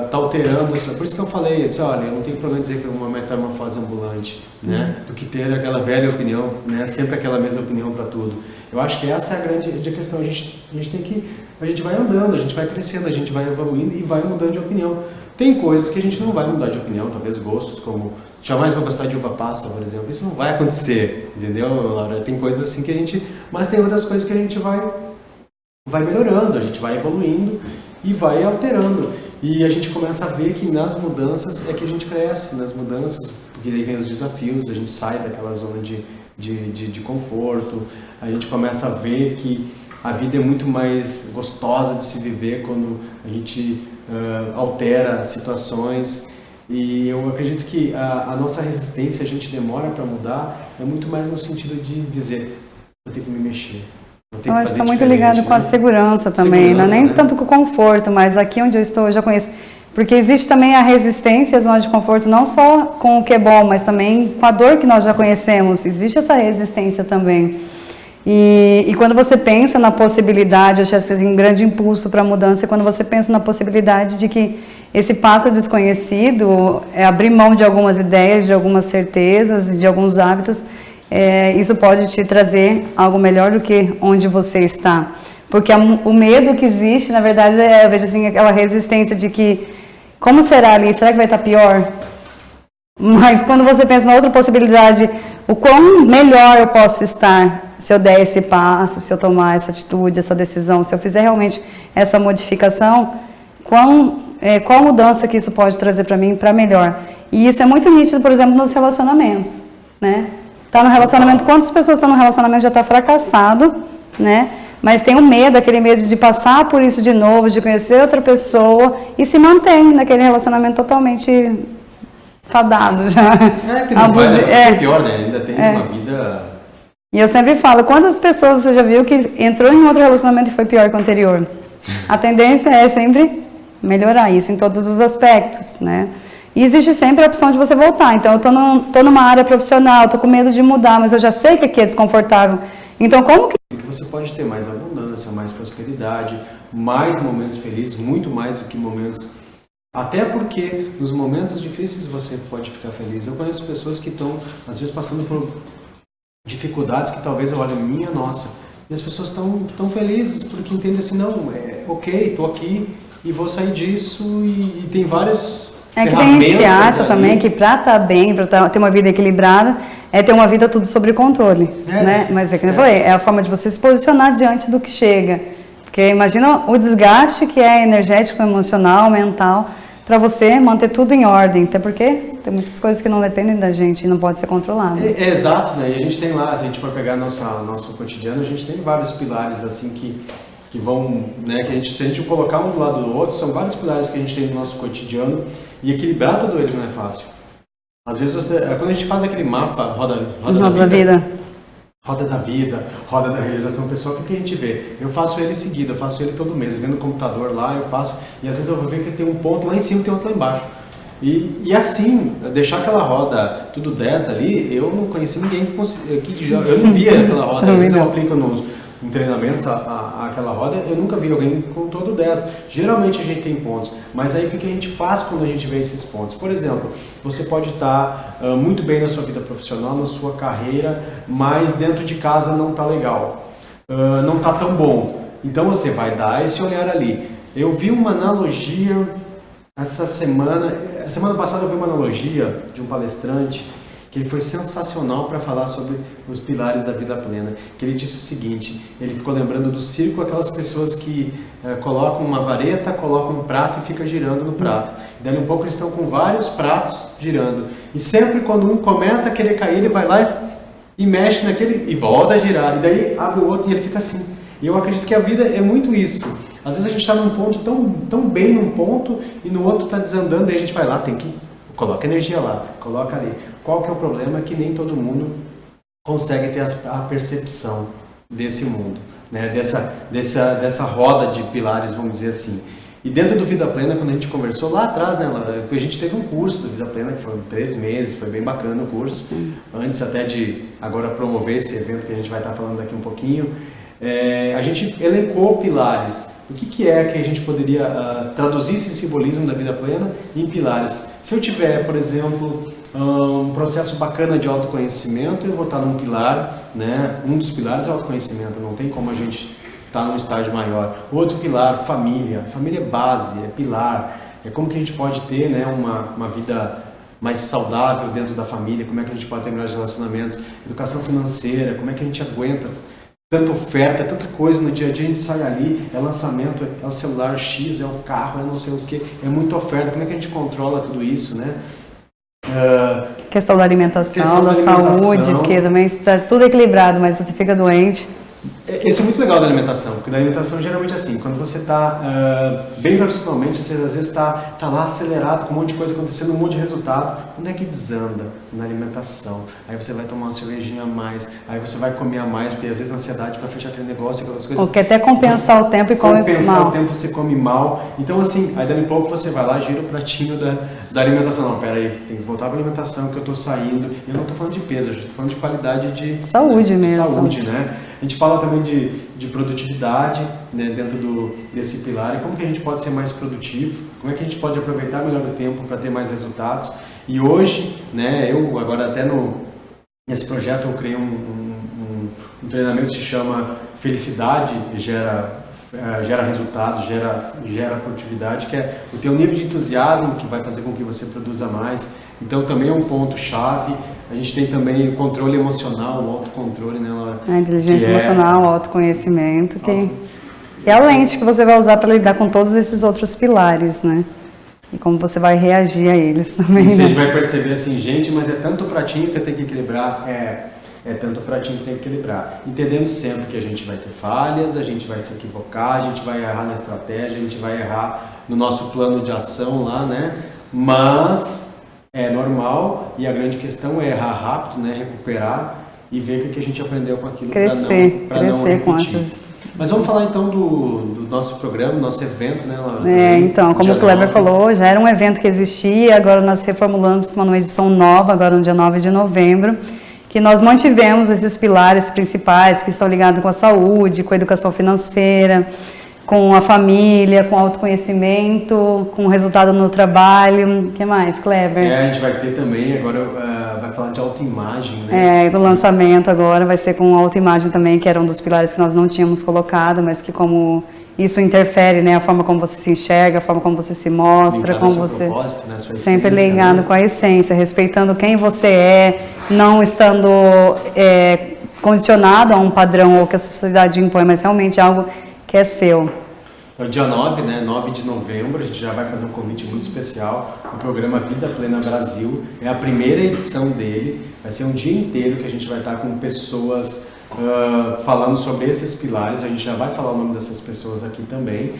tá alterando isso. Por isso que eu falei, eu disse, olha, eu não tenho problema em dizer que é uma metamorfose ambulante, né, do que ter aquela velha opinião, né, sempre aquela mesma opinião para tudo. Eu acho que essa é a grande questão. A gente vai andando, a gente vai crescendo, a gente vai evoluindo e vai mudando de opinião. Tem coisas que a gente não vai mudar de opinião, talvez gostos, como jamais vou gostar de uva passa, por exemplo. Isso não vai acontecer, entendeu, Laura? Tem coisas assim que a gente... Mas tem outras coisas que a gente vai melhorando, a gente vai evoluindo e vai alterando. E a gente começa a ver que nas mudanças é que a gente cresce, nas mudanças, porque daí vem os desafios, a gente sai daquela zona de conforto, a gente começa a ver que a vida é muito mais gostosa de se viver quando a gente altera situações. E eu acredito que a nossa resistência, a gente demora para mudar, é muito mais no sentido de dizer, vou ter que me mexer. Eu acho que está muito ligado com a segurança também, não é nem tanto com o conforto, mas aqui onde eu estou eu já conheço. Porque existe também a resistência à zona de conforto, não só com o que é bom, mas também com a dor que nós já conhecemos. Existe essa resistência também. E quando você pensa na possibilidade, eu acho que um grande impulso para a mudança é quando você pensa na possibilidade de que esse passo desconhecido é abrir mão de algumas ideias, de algumas certezas, de alguns hábitos. Isso pode te trazer algo melhor do que onde você está. Porque o medo que existe, na verdade, eu vejo assim, aquela resistência de que, como será ali? Será que vai estar pior? Mas quando você pensa na outra possibilidade, o quão melhor eu posso estar se eu der esse passo, se eu tomar essa atitude, essa decisão, se eu fizer realmente essa modificação, qual mudança que isso pode trazer para mim para melhor? E isso é muito nítido, por exemplo, nos relacionamentos, né? Tá no relacionamento, quantas pessoas estão no relacionamento já está fracassado, né? Mas tem o medo, aquele medo de passar por isso de novo, de conhecer outra pessoa e se mantém naquele relacionamento totalmente fadado já. Que não vai, pior, né? Ainda tem uma vida... E eu sempre falo, quantas pessoas você já viu que entrou em outro relacionamento e foi pior que o anterior? A tendência é sempre melhorar isso em todos os aspectos, né? E existe sempre a opção de você voltar. Então, eu tô numa área profissional, tô com medo de mudar, mas eu já sei que aqui é desconfortável. Então, como que... Porque você pode ter mais abundância, mais prosperidade, mais momentos felizes, muito mais do que momentos... Até porque nos momentos difíceis você pode ficar feliz. Eu conheço pessoas que estão, às vezes, passando por dificuldades que talvez eu olhe, minha nossa. E as pessoas estão felizes porque entendem assim, não, ok, tô aqui e vou sair disso e tem várias... que tem gente que acha também que para estar bem, para ter uma vida equilibrada, é ter uma vida tudo sob controle, né? Mas é que eu falei, é a forma de você se posicionar diante do que chega. Porque imagina o desgaste que é energético, emocional, mental, para você manter tudo em ordem. Até porque tem muitas coisas que não dependem da gente e não pode ser controlado. Exato, né? E a gente tem lá, se a gente for pegar nosso cotidiano, a gente tem vários pilares assim que vão, né, se a gente colocar um do lado do outro, são vários pilares que a gente tem no nosso cotidiano e equilibrar tudo eles não é fácil. Às vezes, quando a gente faz aquele mapa, roda da vida, roda da realização pessoal, o que a gente vê? Eu faço ele seguido, eu faço ele todo mês, eu venho no computador lá, eu faço, e às vezes eu vou ver que tem um ponto lá em cima e tem outro lá embaixo. E assim, deixar aquela roda tudo 10 ali, eu não conheci ninguém eu não via aquela roda, às vezes eu aplico em treinamentos aquela roda, eu nunca vi alguém com todo 10. Geralmente a gente tem pontos, mas aí o que a gente faz quando a gente vê esses pontos? Por exemplo, você pode estar muito bem na sua vida profissional, na sua carreira, mas dentro de casa não está legal. não está tão bom. Então você vai dar esse olhar ali. Eu vi uma analogia semana passada eu vi uma analogia de um palestrante que ele foi sensacional para falar sobre os pilares da vida plena. Que ele disse o seguinte, ele ficou lembrando do circo, aquelas pessoas que colocam uma vareta, colocam um prato e fica girando no prato. E daí um pouco eles estão com vários pratos girando. E sempre quando um começa a querer cair, ele vai lá e mexe naquele e volta a girar. E daí abre o outro e ele fica assim. E eu acredito que a vida é muito isso. Às vezes a gente está num ponto tão bem num ponto e no outro está desandando, e a gente vai lá, coloca energia lá, coloca ali. Qual que é o problema? É que nem todo mundo consegue ter a percepção desse mundo, né? dessa roda de pilares, vamos dizer assim. E dentro do Vida Plena, quando a gente conversou lá atrás, né, Laura, a gente teve um curso do Vida Plena, que foi 3 meses, foi bem bacana o curso, antes até de agora promover esse evento que a gente vai estar falando daqui um pouquinho. A gente elencou pilares. O que é que a gente poderia traduzir esse simbolismo da vida plena em pilares? Se eu tiver, por exemplo, um processo bacana de autoconhecimento, eu vou estar num pilar, né? Um dos pilares é o autoconhecimento, não tem como a gente estar num estágio maior. Outro pilar, família. Família é base, é pilar. É como que a gente pode ter, né, uma vida mais saudável dentro da família, como é que a gente pode ter melhores relacionamentos. Educação financeira, como é que a gente aguenta tanta oferta, tanta coisa no dia a dia, a gente sai ali, é lançamento, é o celular X, é o carro, é não sei o que, é muita oferta, como é que a gente controla tudo isso, né? Questão da alimentação, da saúde, porque também está tudo equilibrado, mas você fica doente. Esse é muito legal da alimentação, porque da alimentação geralmente é assim, quando você está bem profissionalmente, você às vezes está lá acelerado, com um monte de coisa acontecendo, um monte de resultado, onde é que desanda? Na alimentação. Aí você vai tomar uma cervejinha a mais, aí você vai comer a mais, porque às vezes a ansiedade para fechar aquele negócio, aquelas coisas... Ou quer até compensar o tempo e come mal. Compensar o tempo, você come mal. Então assim, aí dali a pouco você vai lá, gira o pratinho da alimentação. Não, peraí, tem que voltar para a alimentação, que eu estou saindo. Eu não estou falando de peso, eu estou falando de qualidade de... Saúde mesmo. Saúde, né? A gente fala também de produtividade, né, dentro desse pilar, e como que a gente pode ser mais produtivo, como é que a gente pode aproveitar melhor o tempo para ter mais resultados. E hoje, né, eu agora até nesse projeto eu criei um treinamento que se chama Felicidade gera resultados, gera produtividade, que é o teu nível de entusiasmo que vai fazer com que você produza mais. Então também é um ponto-chave. A gente tem também o controle emocional, o autocontrole, né, Laura? A inteligência emocional, o autoconhecimento, que é a lente que você vai usar para lidar com todos esses outros pilares, né? E como você vai reagir a eles também. Isso, né? A gente vai perceber assim, gente, mas é tanto pratinho que eu tenho que equilibrar, é tanto pratinho que tem que equilibrar. Entendendo sempre que a gente vai ter falhas, a gente vai se equivocar, a gente vai errar na estratégia, a gente vai errar no nosso plano de ação lá, né? Mas é normal, e a grande questão é errar rápido, né? Recuperar e ver o que a gente aprendeu com aquilo para não repetir. Com essas... Mas vamos falar então do nosso programa, do nosso evento, né, Laura? Então, como o Kleber falou, já era um evento que existia, agora nós reformulamos para uma edição nova, agora no dia 9 de novembro, que nós mantivemos esses pilares principais que estão ligados com a saúde, com a educação financeira, com a família, com o autoconhecimento, com o resultado no trabalho. O que mais, Kleber? A gente vai ter também, agora vai falar de autoimagem, né? Do lançamento agora vai ser com autoimagem também, que era um dos pilares que nós não tínhamos colocado, mas que como isso interfere, né? A forma como você se enxerga, a forma como você se mostra, como você... propósito, né? Sua sempre essência, ligado, né? Com a essência, respeitando quem você é, não estando condicionado a um padrão ou que a sociedade impõe, mas realmente algo que é seu. Então, dia 9, né? 9 de novembro, a gente já vai fazer um convite muito especial. O programa Vida Plena Brasil é a primeira edição dele. Vai ser um dia inteiro que a gente vai estar com pessoas falando sobre esses pilares. A gente já vai falar o nome dessas pessoas aqui também.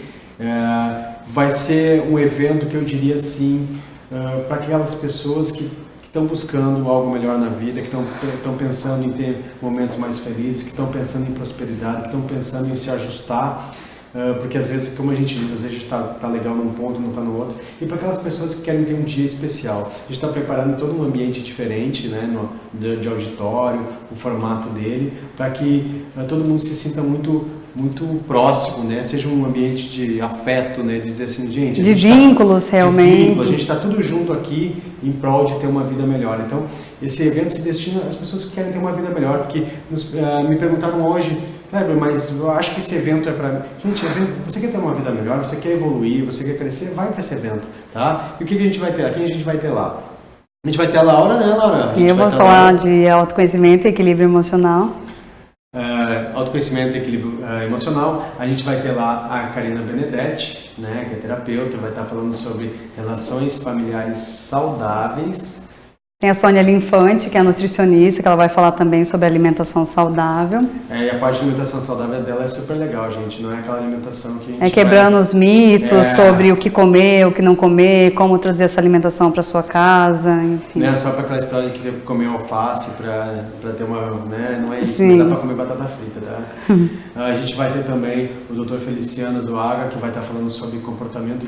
Vai ser um evento que eu diria assim, para aquelas pessoas que estão buscando algo melhor na vida, que estão pensando em ter momentos mais felizes, que estão pensando em prosperidade, que estão pensando em se ajustar, porque às vezes, como a gente diz, às vezes a gente está legal num ponto, não está no outro, e para aquelas pessoas que querem ter um dia especial. A gente está preparando todo um ambiente diferente, né, de auditório, o formato dele, para que todo mundo se sinta muito próximo, né? Seja um ambiente de afeto, né? De dizer assim, gente... De vínculos, realmente. A gente está tudo junto aqui em prol de ter uma vida melhor. Então, esse evento se destina às pessoas que querem ter uma vida melhor, porque me perguntaram hoje, mas eu acho que esse evento é para... Gente, você quer ter uma vida melhor, você quer evoluir, você quer crescer, vai para esse evento, tá? E o que a gente vai ter? Quem a gente vai ter lá? A gente vai ter a Laura, né, Laura? E eu vou falar de autoconhecimento e equilíbrio emocional. Autoconhecimento e equilíbrio emocional. A gente vai ter lá a Karina Benedetti, né, que é terapeuta, vai estar falando sobre relações familiares saudáveis. Tem a Sônia Linfante, que é nutricionista, que ela vai falar também sobre alimentação saudável. E a parte de alimentação saudável dela é super legal, gente. Não é aquela alimentação que a gente quebrando os mitos sobre o que comer, o que não comer, como trazer essa alimentação para sua casa, enfim. Não é só para aquela história de querer comer alface para ter uma... Né? Não é isso, Sim. Não dá para comer batata frita, tá? A gente vai ter também o Dr. Feliciano Zoaga, que vai estar falando sobre comportamento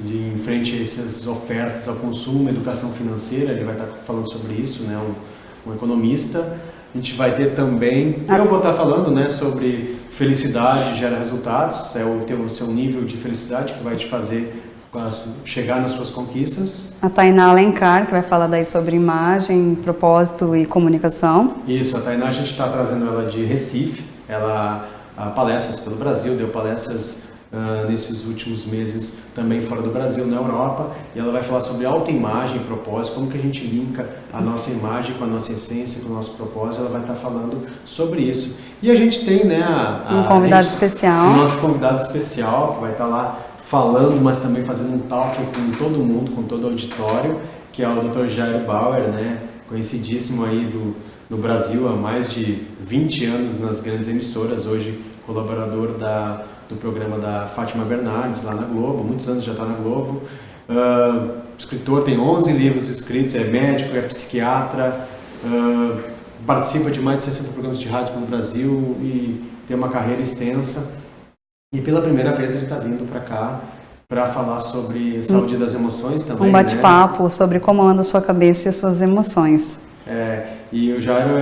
em frente a essas ofertas ao consumo, educação financeira. Ele vai estar falando sobre isso, né? Um economista. A gente vai ter também, eu vou estar falando, né, sobre felicidade gera resultados, é o seu nível de felicidade que vai te fazer chegar nas suas conquistas. A Tainá Alencar, que vai falar daí sobre imagem, propósito e comunicação. Isso, a Tainá, a gente está trazendo ela de Recife, ela palestras pelo Brasil, deu palestras nesses últimos meses também fora do Brasil, na Europa, e ela vai falar sobre autoimagem e propósito, como que a gente linka a nossa imagem com a nossa essência, com o nosso propósito. Ela vai estar falando sobre isso. E a gente tem, né, um convidado especial. O nosso convidado especial, que vai estar lá falando, mas também fazendo um talk com todo mundo, com todo o auditório, que é o Dr. Jairo Bauer, né, conhecidíssimo aí no Brasil há mais de 20 anos nas grandes emissoras, hoje colaborador do programa da Fátima Bernardes lá na Globo, muitos anos já está na Globo, escritor, tem 11 livros escritos, é médico, é psiquiatra, participa de mais de 60 programas de rádio pelo Brasil e tem uma carreira extensa, e pela primeira vez ele está vindo para cá para falar sobre saúde das emoções também. Um bate-papo, né, sobre como anda a sua cabeça e as suas emoções. E o Jairo,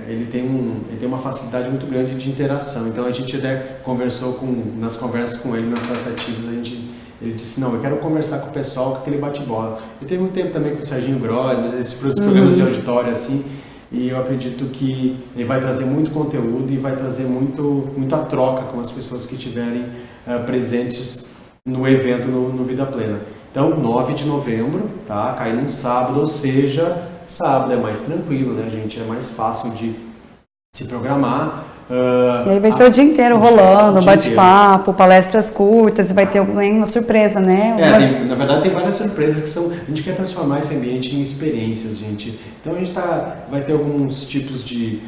ele tem uma facilidade muito grande de interação, então a gente até conversou nas conversas com ele, nas tratativas, ele disse, não, eu quero conversar com o pessoal com aquele bate-bola. Eu tenho muito tempo também com o Serginho Groy, mas esses programas de auditório assim, e eu acredito que ele vai trazer muito conteúdo e vai trazer muita troca com as pessoas que estiverem presentes no evento no Vida Plena. Então, 9 de novembro, tá? Cai num sábado, ou seja, sábado é mais tranquilo, né, gente? É mais fácil de se programar. E aí vai ser o dia inteiro rolando, bate-papo, palestras curtas, e vai ter uma surpresa, né? Na verdade tem várias surpresas que a gente quer transformar esse ambiente em experiências, gente. Então a gente vai ter alguns tipos de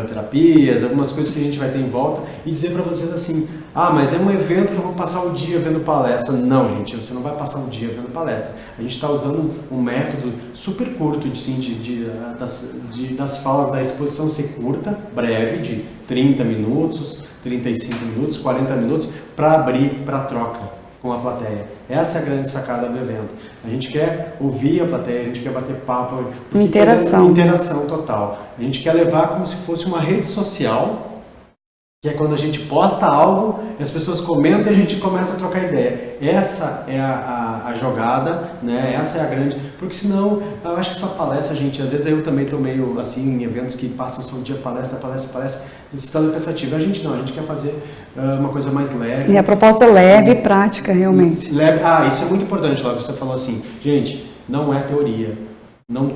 terapias, algumas coisas que a gente vai ter em volta e dizer para vocês assim, mas é um evento que eu vou passar o dia vendo palestra. Não, gente, você não vai passar o dia vendo palestra. A gente está usando um método super curto das falas da exposição ser curta, breve, de 30 minutos, 35 minutos, 40 minutos, para abrir para troca com a plateia. Essa é a grande sacada do evento. A gente quer ouvir a plateia, a gente quer bater papo, interação total. A gente quer levar como se fosse uma rede social, que é quando a gente posta algo, as pessoas comentam e a gente começa a trocar ideia. Essa é a jogada, né? Essa é a grande... Porque senão, eu acho que só palestra, gente, às vezes eu também estou meio assim, em eventos que passam só o dia palestra, isso está cansativo. A gente não, a gente quer fazer uma coisa mais leve. E a proposta é leve e prática, realmente. Leve, isso é muito importante, lá você falou assim, gente, não é teoria, não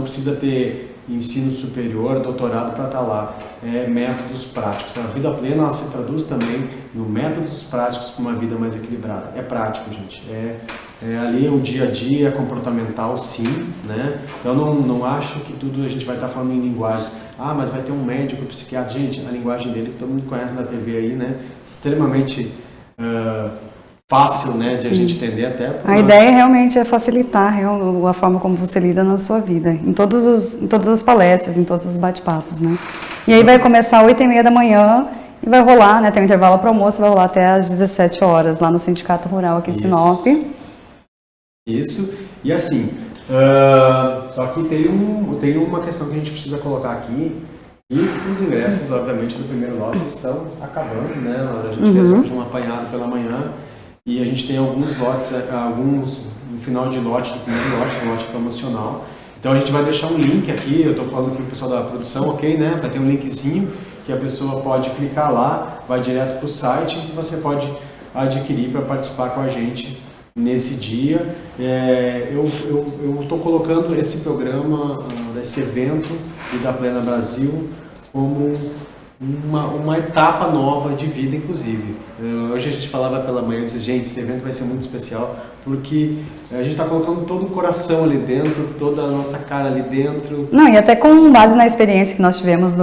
precisa ter ensino superior, doutorado para estar lá, é métodos práticos. A vida plena ela se traduz também no métodos práticos para uma vida mais equilibrada. É prático, gente. Ali o dia a dia, comportamental, sim, né? Então não acho que tudo a gente vai estar falando em linguagens. Mas vai ter um médico, um psiquiatra. Gente, a linguagem dele que todo mundo conhece na TV aí, né? Extremamente fácil, né, de a gente entender até. A ideia realmente é facilitar a forma como você lida na sua vida, em todas as palestras, em todos os bate-papos, né? E aí vai começar às 8h30 da manhã e vai rolar, né, tem um intervalo para almoço, vai rolar até às 17 horas lá no Sindicato Rural aqui em Sinop. Isso, e assim, só que tem uma questão que a gente precisa colocar aqui, e os ingressos, obviamente, do primeiro lote estão acabando, né? A gente fez hoje um apanhado pela manhã, e a gente tem alguns lotes, no final de lote, do primeiro lote promocional. Então a gente vai deixar um link aqui, eu estou falando aqui com o pessoal da produção, ok, né? Vai ter um linkzinho, que a pessoa pode clicar lá, vai direto para o site e você pode adquirir para participar com a gente nesse dia. Eu estou colocando esse programa, esse evento da Plena Brasil como uma etapa nova de vida, inclusive. Hoje a gente falava pela manhã, eu disse, gente, esse evento vai ser muito especial, porque a gente está colocando todo o coração ali dentro, toda a nossa cara ali dentro. Não, e até com base na experiência que nós tivemos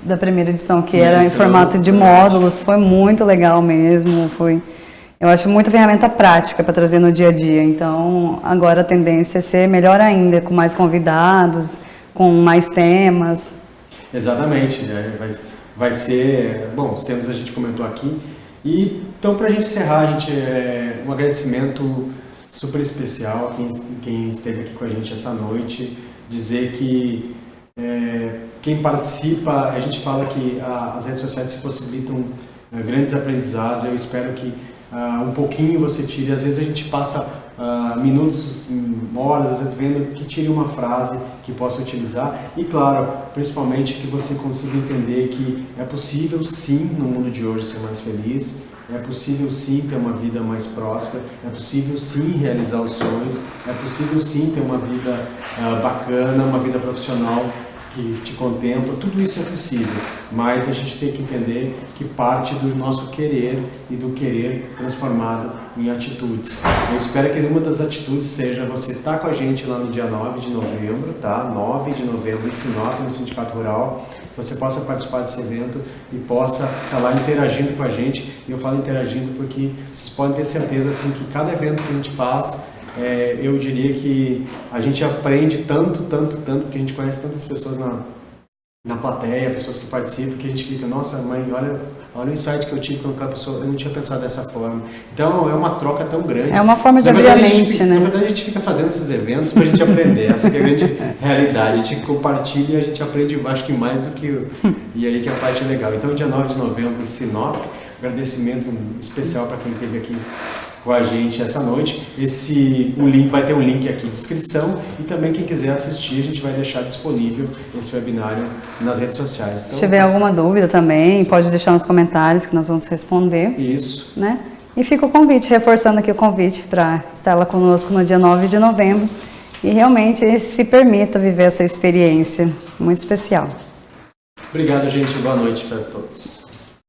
da primeira edição, que era em formato de módulos, foi muito legal mesmo, eu acho muita ferramenta prática para trazer no dia a dia. Então, agora a tendência é ser melhor ainda, com mais convidados, com mais temas. Exatamente, vai ser, bom, os temas a gente comentou aqui. E então, para a gente encerrar, um agradecimento super especial a quem esteve aqui com a gente essa noite, dizer que quem participa, a gente fala que as redes sociais se possibilitam grandes aprendizados. Eu espero que um pouquinho você tire. Às vezes a gente passa minutos, horas, às vezes vendo, que tire uma frase que possa utilizar. E claro, principalmente que você consiga entender que é possível sim, no mundo de hoje, ser mais feliz. É possível sim ter uma vida mais próspera, é possível sim realizar os sonhos, é possível sim ter uma vida bacana, uma vida profissional que te contempla. Tudo isso é possível, mas a gente tem que entender que parte do nosso querer e do querer transformado em atitudes. Eu espero que uma das atitudes seja você estar com a gente lá no dia 9 de novembro, tá? 9 de novembro em Sinop, no Sindicato Rural. Você possa participar desse evento e possa estar lá interagindo com a gente. E eu falo interagindo porque vocês podem ter certeza assim, que cada evento que a gente faz, eu diria que a gente aprende tanto, porque a gente conhece tantas pessoas na plateia, pessoas que participam, que a gente fica, nossa, mãe, olha o insight que eu tive com aquela pessoa, eu não tinha pensado dessa forma. Então é uma troca tão grande. É uma forma de abrir a mente, né? Na verdade a gente fica fazendo esses eventos para a gente aprender, essa que é a grande realidade. A gente compartilha e a gente aprende, acho que mais do que... E aí que é a parte legal. Então dia 9 de novembro em Sinop, agradecimento especial para quem esteve aqui com a gente essa noite. Vai ter um link aqui de inscrição e também quem quiser assistir, a gente vai deixar disponível esse webinário nas redes sociais. Então, se tiver alguma dúvida também, pode deixar nos comentários que nós vamos responder. Isso. Né? E fica o convite, reforçando aqui o convite para estar lá conosco no dia 9 de novembro e realmente se permita viver essa experiência muito especial. Obrigado, gente. Boa noite para todos.